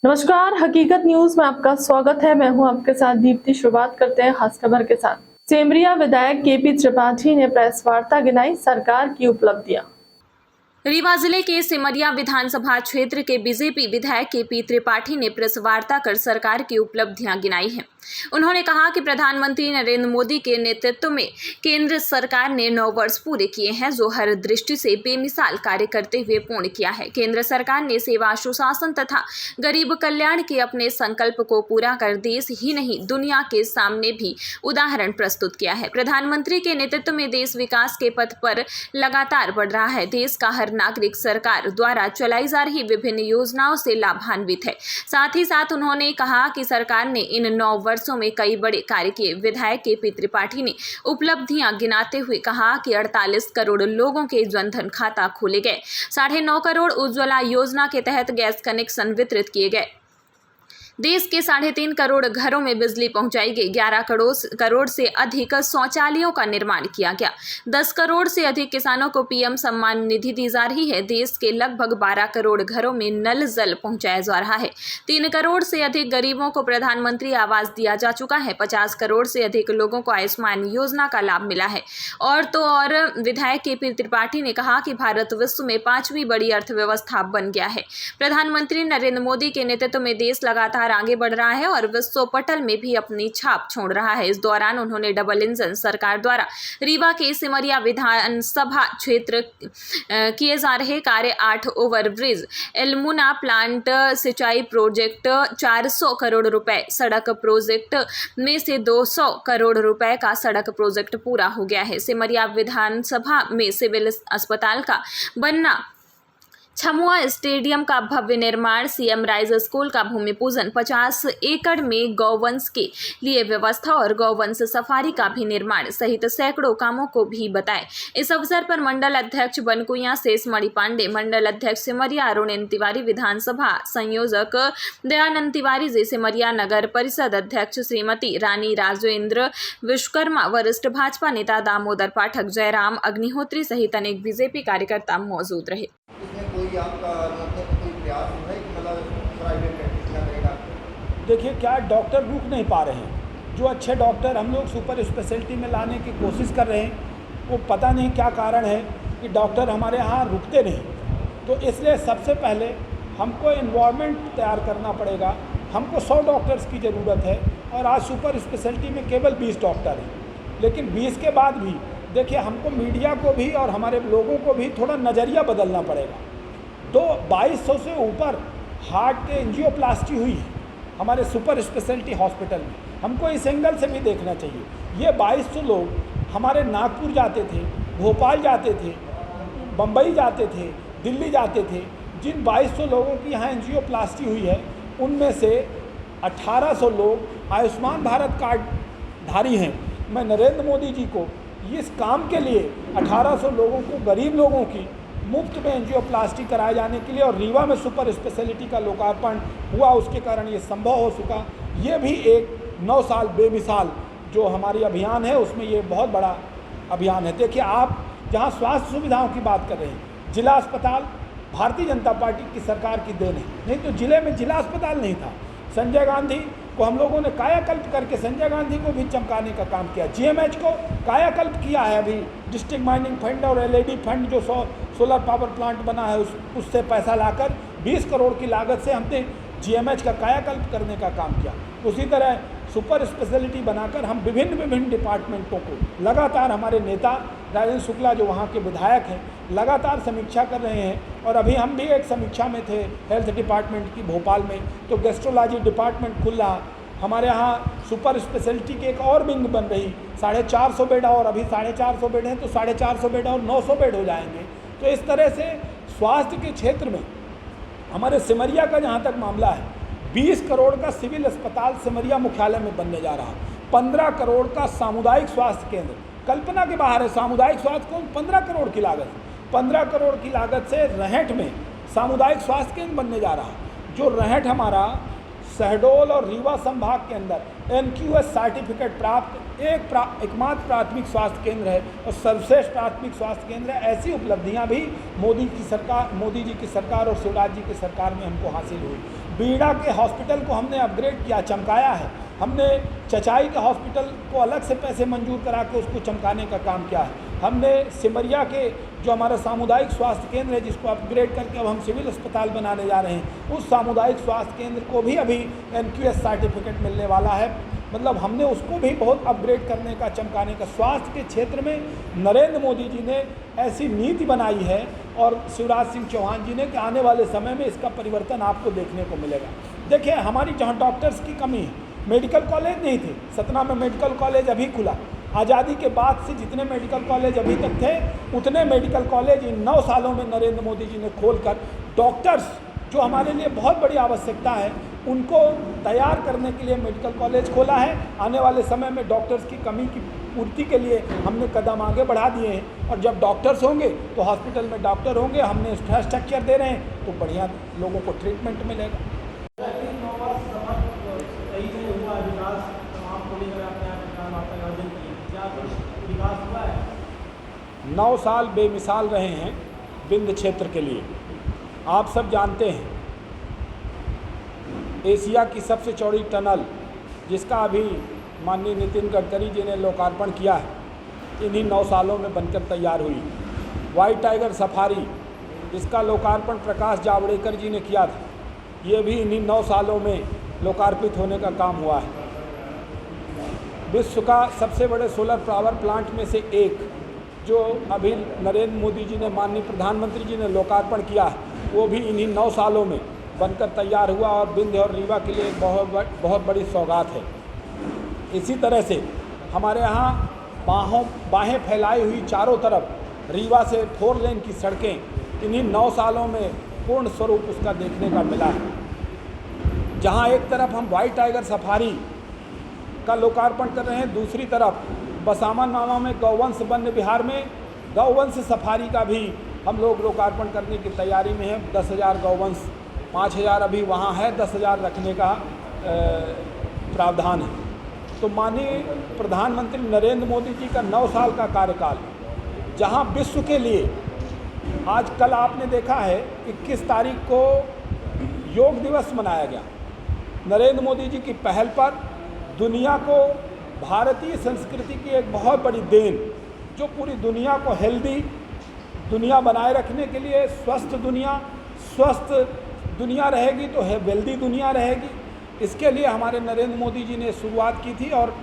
नमस्कार, हकीकत न्यूज में आपका स्वागत है। मैं हूं आपके साथ दीप्ति। शुरुआत करते हैं खास खबर के साथ। सेमरिया विधायक केपी त्रिपाठी ने प्रेस वार्ता गिनाई सरकार की उपलब्धियां। रीवा जिले के सिमरिया विधानसभा क्षेत्र के बीजेपी विधायक केपी त्रिपाठी ने प्रेस वार्ता कर सरकार की उपलब्धियां गिनाई हैं। उन्होंने कहा कि प्रधानमंत्री नरेंद्र मोदी के नेतृत्व में केंद्र सरकार ने 9 वर्ष पूरे किए हैं, जो हर दृष्टि से बेमिसाल कार्य करते हुए पूर्ण किया है। केंद्र सरकार ने सेवा, सुशासन तथा गरीब कल्याण के अपने संकल्प को पूरा कर देश ही नहीं दुनिया के सामने भी उदाहरण प्रस्तुत किया है। प्रधानमंत्री के नेतृत्व में देश विकास के पथ पर लगातार बढ़ रहा है। देश का हर नागरिक सरकार द्वारा चलाई जा रही विभिन्न योजनाओं से लाभान्वित है। साथ ही साथ उन्होंने कहा कि सरकार ने इन 9 वर्षों में कई बड़े कार्य किए। विधायक केपी त्रिपाठी ने उपलब्धियां गिनाते हुए कहा कि 48 करोड़ लोगों के जनधन खाता खोले गए, 9.5 करोड़ उज्ज्वला योजना के तहत गैस कनेक्शन वितरित किए गए, देश के 3.5 करोड़ घरों में बिजली पहुंचाई गई, 11 करोड़ से अधिक शौचालयों का निर्माण किया गया, 10 करोड़ से अधिक किसानों को पीएम सम्मान निधि दी जा रही है, देश के लगभग 12 करोड़ घरों में नल जल पहुंचाया जा रहा है, 3 करोड़ से अधिक गरीबों को प्रधानमंत्री आवास दिया जा चुका है, 50 करोड़ से अधिक लोगों को आयुष्मान योजना का लाभ मिला है। और विधायक केपी त्रिपाठी ने कहा कि भारत विश्व में 5वीं बड़ी अर्थव्यवस्था बन गया है। प्रधानमंत्री नरेंद्र मोदी के नेतृत्व में देश लगातार आगे बढ़ रहा है और विश्व पटल में भी अपनी छाप छोड़ रहा है। इस दौरान उन्होंने डबल इंजन सरकार द्वारा रीवा के सिमरिया विधानसभा क्षेत्र किए जा रहे कार्य 8 ओवरब्रिज, एल्मुना प्लांट सिंचाई प्रोजेक्ट 400 करोड़ रुपए, सड़क प्रोजेक्ट में से 200 करोड़ रुपए का सड़क प्रोजेक्ट पूरा हो गया है। सिमरिया विधानसभा में सिविल अस्पताल का बनना, छमुआ स्टेडियम का भव्य निर्माण, सीएम राइज स्कूल का भूमि पूजन, 50 एकड़ में गौवंश के लिए व्यवस्था और गौवंश सफारी का भी निर्माण सहित सैकड़ों कामों को भी बताए। इस अवसर पर मंडल अध्यक्ष बनकुइया शेष मणि पांडे, मंडल अध्यक्ष सिमरिया अरुण तिवारी, विधानसभा संयोजक दयानंद तिवारी जी, सिमरिया नगर परिषद अध्यक्ष श्रीमती रानी राजेंद्र विश्वकर्मा, वरिष्ठ भाजपा नेता दामोदर पाठक, जयराम अग्निहोत्री सहित अनेक बीजेपी कार्यकर्ता मौजूद रहे। कोई आपका कोई प्रयास है कि मतलब प्राइवेट प्रैक्टिस क्या करेगा? देखिए, क्या डॉक्टर रुक नहीं पा रहे हैं। जो अच्छे डॉक्टर हम लोग सुपर स्पेशलिटी में लाने की कोशिश कर रहे हैं, वो पता नहीं क्या कारण है कि डॉक्टर हमारे यहाँ रुकते नहीं। तो इसलिए सबसे पहले हमको एनवायरनमेंट तैयार करना पड़ेगा। हमको 100 डॉक्टर्स की ज़रूरत है और आज सुपर स्पेशलिटी में केवल 20 डॉक्टर हैं। लेकिन 20 के बाद भी देखिए, हमको मीडिया को भी और हमारे लोगों को भी थोड़ा नज़रिया बदलना पड़ेगा। तो 2200 से ऊपर हार्ट के एंजियोप्लास्टी हुई है हमारे सुपर स्पेशलिटी हॉस्पिटल में। हमको इस एंगल से भी देखना चाहिए। ये 2200 लोग हमारे नागपुर जाते थे, भोपाल जाते थे, बम्बई जाते थे, दिल्ली जाते थे। जिन 2200 लोगों की यहाँ एंजियोप्लास्टी हुई है, उनमें से 1800 लोग आयुष्मान भारत कार्ड धारी हैं। मैं नरेंद्र मोदी जी को इस काम के लिए 1800 लोगों को, गरीब लोगों की मुफ्त में एंजियोप्लास्टी कराए जाने के लिए, और रीवा में सुपर स्पेशलिटी का लोकार्पण हुआ, उसके कारण ये संभव हो चुका। ये भी एक 9 साल बेमिसाल जो हमारी अभियान है, उसमें ये बहुत बड़ा अभियान है। देखिए, आप जहाँ स्वास्थ्य सुविधाओं की बात कर रहे हैं, जिला अस्पताल भारतीय जनता पार्टी की सरकार की देन है। नहीं तो जिले में जिला अस्पताल नहीं था। संजय गांधी को हम लोगों ने कायाकल्प करके संजय गांधी को भी चमकाने का काम किया। जीएमएच को कायाकल्प किया है। अभी डिस्ट्रिक्ट माइनिंग फंड और एलईडी फंड जो सोलर पावर प्लांट बना है, उससे पैसा लाकर 20 करोड़ की लागत से हमने जीएमएच का कायाकल्प करने का काम किया। उसी तरह सुपर स्पेशलिटी बनाकर हम विभिन्न डिपार्टमेंटों को लगातार, हमारे नेता राजेंद्र शुक्ला जो वहाँ के विधायक हैं, लगातार समीक्षा कर रहे हैं। और अभी हम भी एक समीक्षा में थे हेल्थ डिपार्टमेंट की भोपाल में। तो गैस्ट्रोलॉजी डिपार्टमेंट खुल रहा, हमारे यहाँ सुपर स्पेशलिटी की एक और विंग बन रही, 450 बेड, और अभी 450 बेड हैं तो 450 बेड और 900 बेड हो जाएंगे। तो इस तरह से स्वास्थ्य के क्षेत्र में हमारे सिमरिया का जहाँ तक मामला है, 20 करोड़ का सिविल अस्पताल सिमरिया मुख्यालय में बनने जा रहा, 15 करोड़ का सामुदायिक स्वास्थ्य केंद्र, कल्पना के बाहर है। सामुदायिक स्वास्थ्य केंद्र 15 करोड़ की लागत, 15 करोड़ की लागत से रहट में सामुदायिक स्वास्थ्य केंद्र बनने जा रहा। जो रहट हमारा शहडोल और रीवा संभाग के अंदर NQS सर्टिफिकेट प्राप्त एकमात्र प्राथमिक स्वास्थ्य केंद्र है और सर्वश्रेष्ठ प्राथमिक स्वास्थ्य केंद्र है। ऐसी उपलब्धियां भी मोदी जी की सरकार और शिवराज जी की सरकार में हमको हासिल हुई। बीड़ा के हॉस्पिटल को हमने अपग्रेड किया, चमकाया है। हमने चचाई के हॉस्पिटल को अलग से पैसे मंजूर करा के उसको चमकाने का काम किया है। हमने सिमरिया के जो हमारा सामुदायिक स्वास्थ्य केंद्र है, जिसको अपग्रेड करके अब हम सिविल अस्पताल बनाने जा रहे हैं, उस सामुदायिक स्वास्थ्य केंद्र को भी अभी NQS सर्टिफिकेट मिलने वाला है। मतलब हमने उसको भी बहुत अपग्रेड करने का, चमकाने का। स्वास्थ्य के क्षेत्र में नरेंद्र मोदी जी ने ऐसी नीति बनाई है और शिवराज सिंह चौहान जी ने कि आने वाले समय में इसका परिवर्तन आपको देखने को मिलेगा। देखिए, हमारी जहाँ डॉक्टर्स की कमी है, मेडिकल कॉलेज नहीं थे, सतना में मेडिकल कॉलेज अभी खुला। आज़ादी के बाद से जितने मेडिकल कॉलेज अभी तक थे, उतने मेडिकल कॉलेज इन 9 सालों में नरेंद्र मोदी जी ने खोलकर डॉक्टर्स, जो हमारे लिए बहुत बड़ी आवश्यकता है, उनको तैयार करने के लिए मेडिकल कॉलेज खोला है। आने वाले समय में डॉक्टर्स की कमी की पूर्ति के लिए हमने कदम आगे बढ़ा दिए हैं और जब डॉक्टर्स होंगे तो हॉस्पिटल में डॉक्टर होंगे, हमने इंफ्रास्ट्रक्चर दे रहे हैं तो बढ़िया लोगों को ट्रीटमेंट मिलेगा। 9 साल बेमिसाल रहे हैं विंध्य क्षेत्र के लिए। आप सब जानते हैं, एशिया की सबसे चौड़ी टनल, जिसका अभी माननीय नितिन गडकरी जी ने लोकार्पण किया है, इन्हीं 9 सालों में बनकर तैयार हुई। वाइट टाइगर सफारी, जिसका लोकार्पण प्रकाश जावड़ेकर जी ने किया था, ये भी इन्हीं 9 सालों में लोकार्पित होने का काम हुआ है। विश्व का सबसे बड़े सोलर पावर प्लांट में से एक, जो अभी नरेंद्र मोदी जी ने, माननीय प्रधानमंत्री जी ने लोकार्पण किया है, वो भी इन्हीं 9 सालों में बनकर तैयार हुआ और विंध्य और रीवा के लिए एक बहुत बड़ी सौगात है। इसी तरह से हमारे यहाँ बाहें फैलाई हुई चारों तरफ रीवा से 4 लेन की सड़कें इन्हीं 9 सालों में पूर्ण स्वरूप उसका देखने का मिला है। जहाँ एक तरफ हम वाइट टाइगर सफारी का लोकार्पण कर रहे हैं, दूसरी तरफ बसामन मामा में गौवंश वन्य विहार में गौवंश सफारी का भी हम लोग लोकार्पण करने की तैयारी में हैं। 10,000 गौवंश, 5,000 अभी वहाँ है, 10,000 रखने का प्रावधान है। तो माननीय प्रधानमंत्री नरेंद्र मोदी जी का 9 साल का कार्यकाल, जहाँ विश्व के लिए, आज कल आपने देखा है 21 तारीख को योग दिवस मनाया गया। नरेंद्र मोदी जी की पहल पर दुनिया को भारतीय संस्कृति की एक बहुत बड़ी देन, जो पूरी दुनिया को हेल्दी दुनिया बनाए रखने के लिए, स्वस्थ दुनिया रहेगी तो वेल्दी दुनिया रहेगी, इसके लिए हमारे नरेंद्र मोदी जी ने शुरुआत की थी। और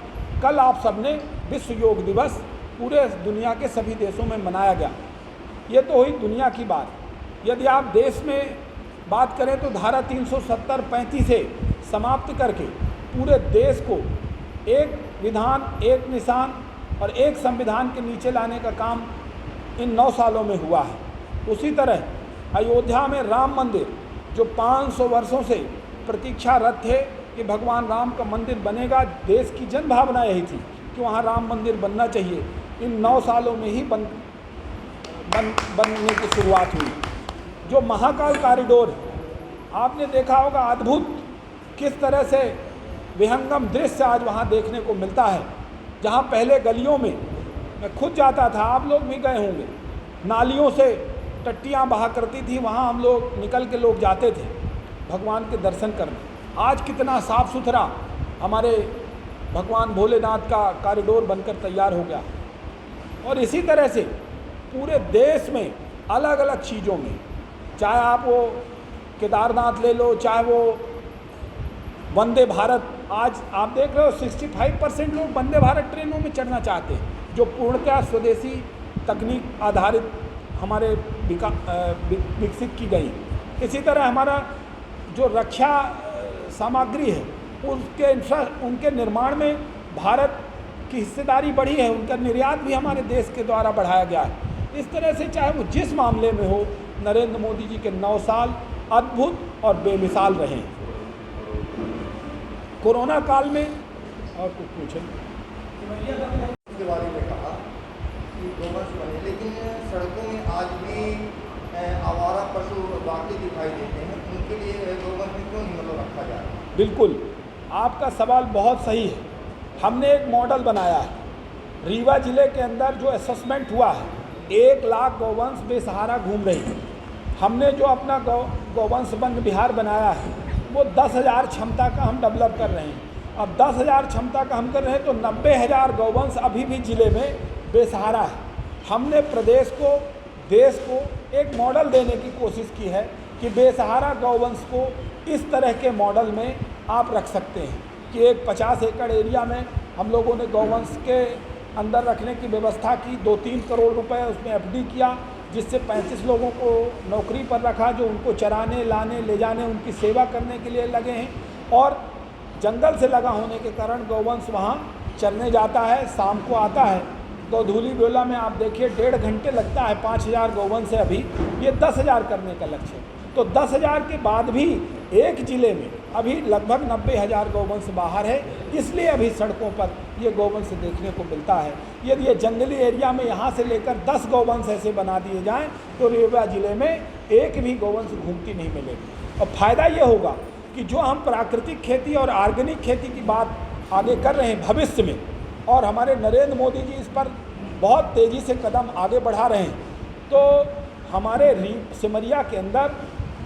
कल आप सबने विश्व योग दिवस पूरे दुनिया के सभी देशों में मनाया गया। ये तो हुई दुनिया की बात। यदि आप देश में बात करें तो धारा 370-35 से समाप्त करके पूरे देश को एक विधान, एक निशान और एक संविधान के नीचे लाने का काम इन 9 सालों में हुआ है। उसी तरह अयोध्या में राम मंदिर, जो 500 वर्षों से प्रतीक्षारत थे कि भगवान राम का मंदिर बनेगा, देश की जन भावना यही थी कि वहाँ राम मंदिर बनना चाहिए, इन 9 सालों में ही बनने की शुरुआत हुई। जो महाकाल कॉरिडोर, आपने देखा होगा, अद्भुत किस तरह से विहंगम दृश्य आज वहाँ देखने को मिलता है। जहाँ पहले गलियों में मैं खुद जाता था, आप लोग भी गए होंगे, नालियों से टट्टियाँ बहा करती थी, वहाँ हम लोग निकल के लोग जाते थे भगवान के दर्शन करने। आज कितना साफ़ सुथरा हमारे भगवान भोलेनाथ का कॉरिडोर बनकर तैयार हो गया। और इसी तरह से पूरे देश में अलग अलग चीज़ों में, चाहे आप वो केदारनाथ ले लो, चाहे वो वंदे भारत, आज आप देख रहे हो 65% लोग वंदे भारत ट्रेनों में चढ़ना चाहते हैं, जो पूर्णतः स्वदेशी तकनीक आधारित हमारे विकसित की गई। इसी तरह हमारा जो रक्षा सामग्री है, उनके निर्माण में भारत की हिस्सेदारी बढ़ी है, उनका निर्यात भी हमारे देश के द्वारा बढ़ाया गया है। इस तरह से चाहे वो जिस मामले में हो, नरेंद्र मोदी जी के 9 साल अद्भुत और बेमिसाल रहे हैं। कोरोना काल में और कुछ पूछे के बारे में कहा कि गौवंश बने, लेकिन सड़कों में आज भी आवारा पशु बाकी दिखाई देते हैं, उनके लिए गौवंश में क्यों नहीं रखा जा रहा है? बिल्कुल, आपका सवाल बहुत सही है। हमने एक मॉडल बनाया है। रीवा ज़िले के अंदर जो असेसमेंट हुआ है, 1 लाख गौवंश बेसहारा घूम रही है। हमने जो अपना गौवंश वन विहार बनाया है वो 10,000 क्षमता का हम डेवलप कर रहे हैं। अब 10,000 क्षमता का हम कर रहे हैं तो 90,000 गौवंश अभी भी ज़िले में बेसहारा है। हमने प्रदेश को, देश को एक मॉडल देने की कोशिश की है कि बेसहारा गौवंश को इस तरह के मॉडल में आप रख सकते हैं कि एक 50 एकड़ एरिया में हम लोगों ने गौवंश के अंदर रखने की व्यवस्था की। 2-3 करोड़ रुपए उसमें एफडी किया, जिससे 35 लोगों को नौकरी पर रखा जो उनको चराने, लाने, ले जाने, उनकी सेवा करने के लिए लगे हैं। और जंगल से लगा होने के कारण गौवंश वहाँ चरने जाता है, शाम को आता है। गौधूली बेला में आप देखिए 1.5 घंटे लगता है। 5,000 गौवंश है अभी, ये 10,000 करने का लक्ष्य है। तो 10,000 के बाद भी एक ज़िले में अभी लगभग 90,000 गौवंश बाहर है, इसलिए अभी सड़कों पर ये गौवंश देखने को मिलता है। यदि ये जंगली एरिया में यहाँ से लेकर 10 गौवंश ऐसे बना दिए जाएं तो रीवा ज़िले में एक भी गौवंश घूमती नहीं मिलेगी। और फ़ायदा ये होगा कि जो हम प्राकृतिक खेती और ऑर्गेनिक खेती की बात आगे कर रहे हैं भविष्य में, और हमारे नरेंद्र मोदी जी इस पर बहुत तेज़ी से कदम आगे बढ़ा रहे हैं, तो हमारे सिमरिया के अंदर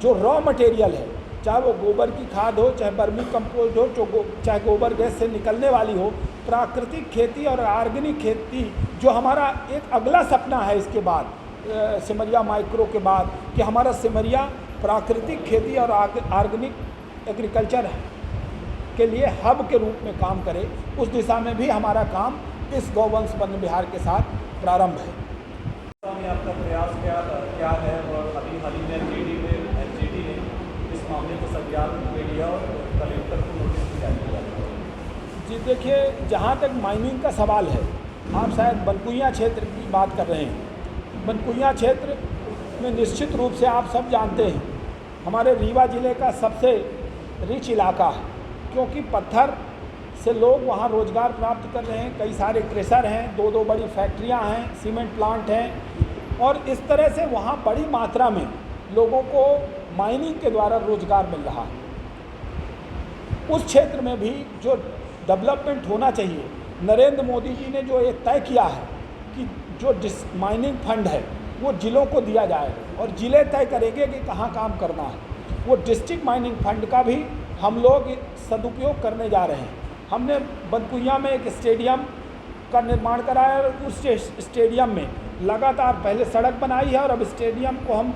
जो रॉ मटेरियल है, चाहे वो गोबर की खाद हो, चाहे वर्मी कंपोस्ट हो, चाहे गोबर गैस से निकलने वाली हो, प्राकृतिक खेती और ऑर्गेनिक खेती जो हमारा एक अगला सपना है इसके बाद सिमरिया माइक्रो के बाद, कि हमारा सिमरिया प्राकृतिक खेती और ऑर्गेनिक एग्रीकल्चर के लिए हब के रूप में काम करे, उस दिशा में भी हमारा काम इस गौवंश वन विहार के साथ प्रारंभ है। में आपका प्रयास क्या है और अभी हाल ही में एलजीडी ने इस मामले को संज्ञान में लिया और कलेक्टर को नोटिस भी जारी किया? जी देखिए, जहाँ तक माइनिंग का सवाल है, आप शायद बनकुइया क्षेत्र की बात कर रहे हैं। बनकुइया क्षेत्र में निश्चित रूप से आप सब जानते हैं हमारे रीवा ज़िले का सबसे रिच इलाका है, क्योंकि पत्थर से लोग वहाँ रोज़गार प्राप्त कर रहे हैं। कई सारे क्रेशर हैं, 2 बड़ी फैक्ट्रियाँ हैं, सीमेंट प्लांट हैं, और इस तरह से वहाँ बड़ी मात्रा में लोगों को माइनिंग के द्वारा रोज़गार मिल रहा है। उस क्षेत्र में भी जो डेवलपमेंट होना चाहिए, नरेंद्र मोदी जी ने जो ये तय किया है कि जो माइनिंग फंड है वो ज़िलों को दिया जाएगा और ज़िले तय करेंगे कि कहाँ काम करना है। वो डिस्ट्रिक्ट माइनिंग फंड का भी हम लोग सदुपयोग करने जा रहे हैं। हमने बनकुइया में एक स्टेडियम का निर्माण कराया और उस स्टेडियम में लगातार पहले सड़क बनाई है और अब स्टेडियम को हम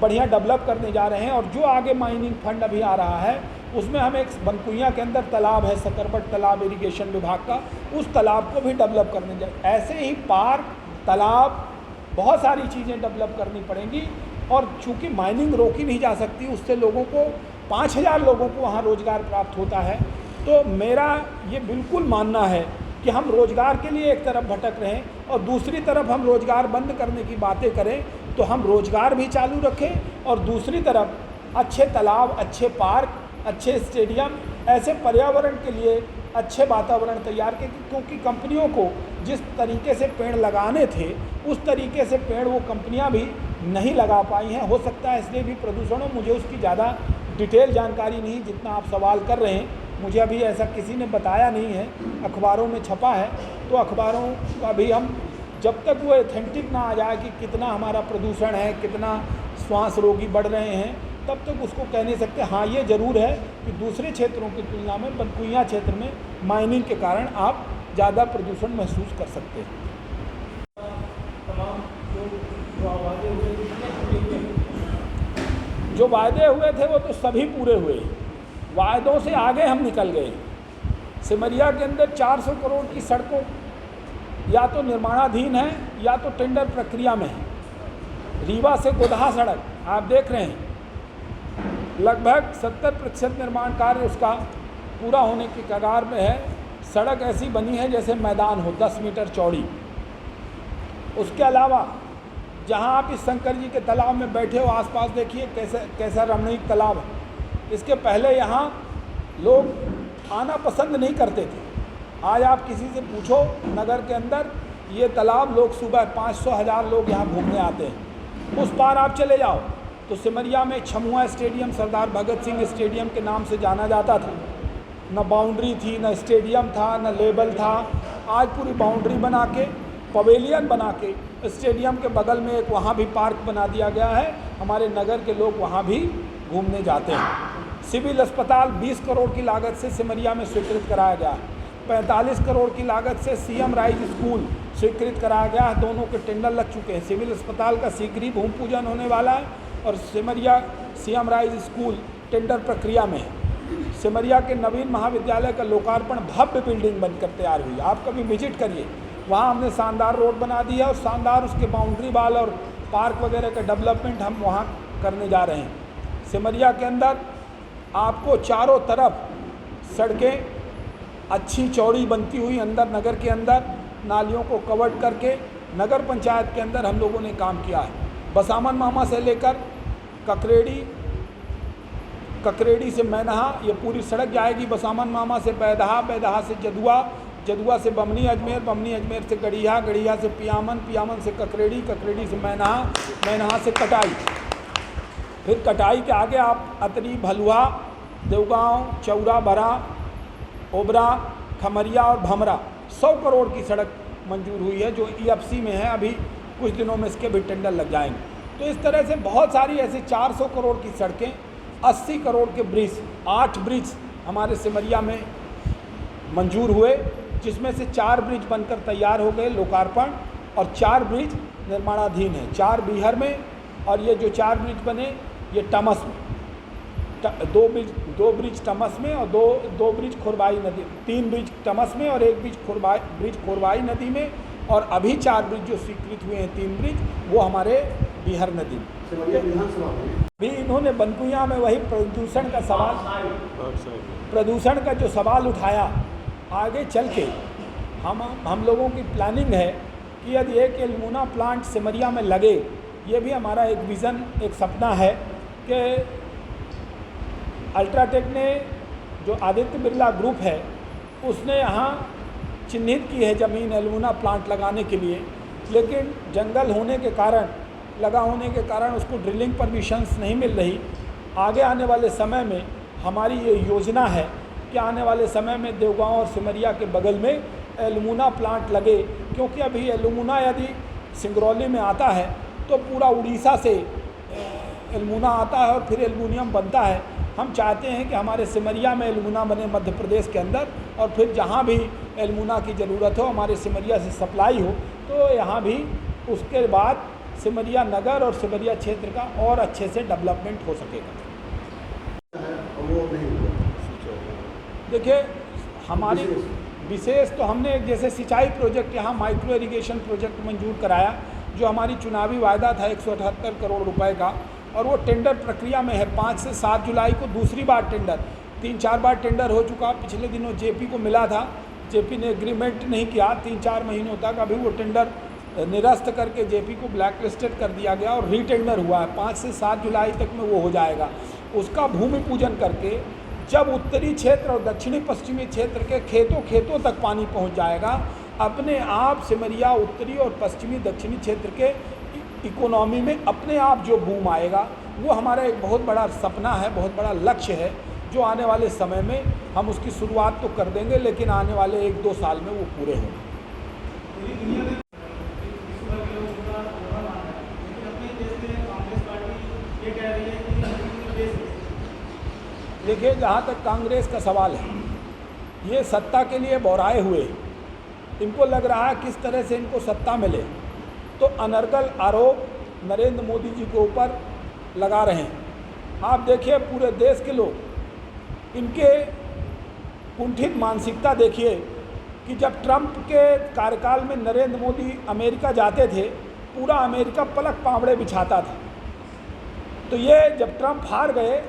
बढ़िया डेवलप करने जा रहे हैं। और जो आगे माइनिंग फंड अभी आ रहा है उसमें हम एक बनकुइया के अंदर तालाब है, सकरबट तालाब इरिगेशन विभाग का, उस तालाब को भी डेवलप करने जा रहे हैं। ऐसे ही पार्क, तालाब, बहुत सारी चीज़ें डेवलप करनी पड़ेंगी। और चूँकि माइनिंग रोकी नहीं जा सकती, उससे लोगों को 5,000 लोगों को वहाँ रोज़गार प्राप्त होता है। तो मेरा ये बिल्कुल मानना है कि हम रोज़गार के लिए एक तरफ भटक रहे हैं और दूसरी तरफ हम रोज़गार बंद करने की बातें करें, तो हम रोज़गार भी चालू रखें और दूसरी तरफ अच्छे तालाब, अच्छे पार्क, अच्छे स्टेडियम, ऐसे पर्यावरण के लिए अच्छे वातावरण तैयार करें। क्योंकि कंपनियों को जिस तरीके से पेड़ लगाने थे उस तरीके से पेड़ वो कंपनियां भी नहीं लगा पाई हैं। हो सकता है इसलिए भी प्रदूषण हो, मुझे उसकी ज़्यादा डिटेल जानकारी नहीं, जितना आप सवाल कर रहे हैं मुझे अभी ऐसा किसी ने बताया नहीं है। अखबारों में छपा है तो अखबारों का भी हम जब तक वो ऑथेंटिक ना आ जाए कि कितना हमारा प्रदूषण है, कितना श्वास रोगी बढ़ रहे हैं, तब तक उसको कह नहीं सकते। हाँ, ये ज़रूर है कि दूसरे क्षेत्रों की तुलना में बनकुइया क्षेत्र में माइनिंग के कारण आप ज़्यादा प्रदूषण महसूस कर सकते हैं। जो वायदे हुए थे वो तो सभी पूरे हुए, वायदों से आगे हम निकल गए। सिमरिया के अंदर 400 करोड़ की सड़कों या तो निर्माणाधीन है या तो टेंडर प्रक्रिया में है। रीवा से गोदहा सड़क आप देख रहे हैं, लगभग 70% निर्माण कार्य उसका पूरा होने की कगार में है। सड़क ऐसी बनी है जैसे मैदान हो, 10 मीटर चौड़ी। उसके अलावा जहां आप इस शंकर जी के तालाब में बैठे हो, आसपास देखिए कैसा रमणीक तालाब है। इसके पहले यहाँ लोग आना पसंद नहीं करते थे। आज आप किसी से पूछो नगर के अंदर, ये तालाब लोग सुबह 500,000 लोग यहाँ घूमने आते हैं। उस पार आप चले जाओ तो सिमरिया में छमुआ स्टेडियम, सरदार भगत सिंह स्टेडियम के नाम से जाना जाता था। न बाउंड्री थी, न स्टेडियम था, न लेबल था। आज पूरी बाउंड्री बना के, पवेलियन बना के, स्टेडियम के बगल में एक वहाँ भी पार्क बना दिया गया है। हमारे नगर के लोग वहाँ भी घूमने जाते हैं। सिविल अस्पताल 20 करोड़ की लागत से सिमरिया में स्वीकृत कराया गया है। 45 करोड़ की लागत से सीएम राइज स्कूल स्वीकृत कराया गया है। दोनों के टेंडर लग चुके हैं। सिविल अस्पताल का शीघ्र ही भूमि पूजन होने वाला है और Simaria CM rise school tender प्रक्रिया में है। सिमरिया के नवीन महाविद्यालय का लोकार्पण भव्य बिल्डिंग बनकर तैयार हुई। आप कभी विजिट करिए, वहाँ हमने शानदार रोड बना दी है और शानदार उसके बाउंड्री वाल और पार्क वगैरह का डेवलपमेंट हम वहाँ करने जा रहे हैं। सिमरिया के अंदर आपको चारों तरफ सड़कें अच्छी चौड़ी बनती हुई, अंदर नगर के अंदर नालियों को कवर्ड करके नगर पंचायत के अंदर हम लोगों ने काम किया है। बसामन मामा से लेकर ककरेड़ी से मैनहा ये पूरी सड़क जाएगी। बसामन मामा से बैदहा, बैदहा से जदुआ, जदुआ से बमनी अजमेर, बमनी अजमेर से गड़िया, गड़िया से पियामन, पियामन से ककरेड़ी, ककरेड़ी से मैनहा, मैनहा से कटाई। फिर कटाई के आगे आप अतरी, भलुआ, देवगांव, चौरा, भरा, ओबरा, खमरिया और भमरा 100 करोड़ की सड़क मंजूर हुई है जो EFC में है। अभी कुछ दिनों में इसके भी टेंडर लग जाएंगे। तो इस तरह से बहुत सारी ऐसी 400 करोड़ की सड़कें, 80 करोड़ के ब्रिज, 8 ब्रिज हमारे सिमरिया में मंजूर हुए, जिसमें से 4 ब्रिज बनकर तैयार हो गए लोकार्पण और 4 ब्रिज निर्माणाधीन है। 4 बिहार में और ये जो 4 ब्रिज बने ये टमस में, 2 ब्रिज टमस में और दो ब्रिज खोरबाई नदी, 3 ब्रिज टमस में और 1 ब्रिज खोरबाई नदी में, और अभी 4 ब्रिज जो स्वीकृत हुए हैं, 3 ब्रिज, वो हमारे बिहार नदी में। भी इन्होंने बनकुइया में वही प्रदूषण का जो सवाल उठाया, आगे चल के हम लोगों की प्लानिंग है कि यदि एक एल्मुना प्लांट सिमरिया में लगे, ये भी हमारा एक विज़न, एक सपना है कि अल्ट्राटेक ने, जो आदित्य बिरला ग्रुप है, उसने यहाँ चिन्हित की है ज़मीन एल्मुना प्लांट लगाने के लिए, लेकिन जंगल होने के कारण, लगा होने के कारण उसको ड्रिलिंग परमिशंस नहीं मिल रही। आगे आने वाले समय में हमारी ये योजना है कि आने वाले समय में देवगांव और सिमरिया के बगल में एल्मुना प्लांट लगे, क्योंकि अभी एल्मुना यदि सिंगरौली में आता है तो पूरा उड़ीसा से एल्मुना आता है और फिर एल्युमिनियम बनता है। हम चाहते हैं कि हमारे सिमरिया में एल्मुना बने मध्य प्रदेश के अंदर, और फिर जहाँ भी एल्मुना की ज़रूरत हो, हमारे सिमरिया से सप्लाई हो, तो यहाँ भी उसके बाद सिमरिया नगर और सिमरिया क्षेत्र का और अच्छे से डेवलपमेंट हो सकेगा। देखिए, हमारी विशेष तो हमने जैसे सिंचाई प्रोजेक्ट, यहाँ माइक्रो इरिगेशन प्रोजेक्ट मंजूर कराया, जो हमारी चुनावी वायदा था 178 करोड़ रुपए का, और वो टेंडर प्रक्रिया में है। 5 से 7 जुलाई को दूसरी बार टेंडर, 3-4 बार टेंडर हो चुका। पिछले दिनों जेपी को मिला था, जेपी ने एग्रीमेंट नहीं किया 3-4 महीनों तक। अभी वो टेंडर निरस्त करके जेपी को ब्लैक लिस्टेड कर दिया गया और रीटेंडर हुआ है। 5 से 7 जुलाई तक में वो हो जाएगा। उसका भूमि पूजन करके जब उत्तरी क्षेत्र और दक्षिणी पश्चिमी क्षेत्र के खेतों तक पानी पहुंच जाएगा, अपने आप सिमरिया उत्तरी और पश्चिमी दक्षिणी क्षेत्र के इकोनॉमी में अपने आप जो बूम आएगा, वो हमारा एक बहुत बड़ा सपना है, बहुत बड़ा लक्ष्य है, जो आने वाले समय में हम उसकी शुरुआत तो कर देंगे, लेकिन आने वाले 1-2 साल में वो पूरे होंगे। देखिए, जहाँ तक कांग्रेस का सवाल है, ये सत्ता के लिए बौराए हुए, इनको लग रहा है किस तरह से इनको सत्ता मिले, तो अनर्गल आरोप नरेंद्र मोदी जी के ऊपर लगा रहे हैं। आप देखिए, पूरे देश के लोग, इनके कुंठित मानसिकता देखिए कि जब ट्रंप के कार्यकाल में नरेंद्र मोदी अमेरिका जाते थे, पूरा अमेरिका पलक पावड़े बिछाता था। तो ये जब ट्रंप हार गए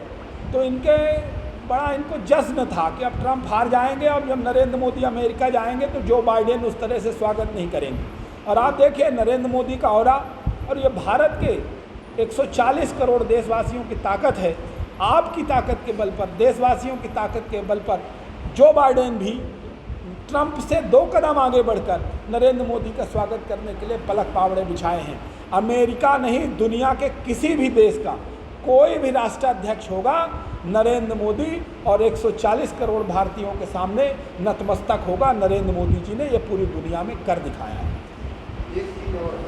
तो इनको जश्न था कि अब ट्रंप हार जाएंगे, अब जब नरेंद्र मोदी अमेरिका जाएंगे तो जो बाइडेन उस तरह से स्वागत नहीं करेंगे। और आप देखिए नरेंद्र मोदी का ऑरा, और ये भारत के 140 करोड़ देशवासियों की ताकत है। आपकी ताकत के बल पर, देशवासियों की ताकत के बल पर जो बाइडेन भी ट्रंप से 2 कदम आगे बढ़कर नरेंद्र मोदी का स्वागत करने के लिए पलक पावड़े बिछाए हैं। अमेरिका नहीं, दुनिया के किसी भी देश का कोई भी राष्ट्राध्यक्ष होगा, नरेंद्र मोदी और 140 करोड़ भारतीयों के सामने नतमस्तक होगा। नरेंद्र मोदी जी ने ये पूरी दुनिया में कर दिखाया है। एक चीज़ और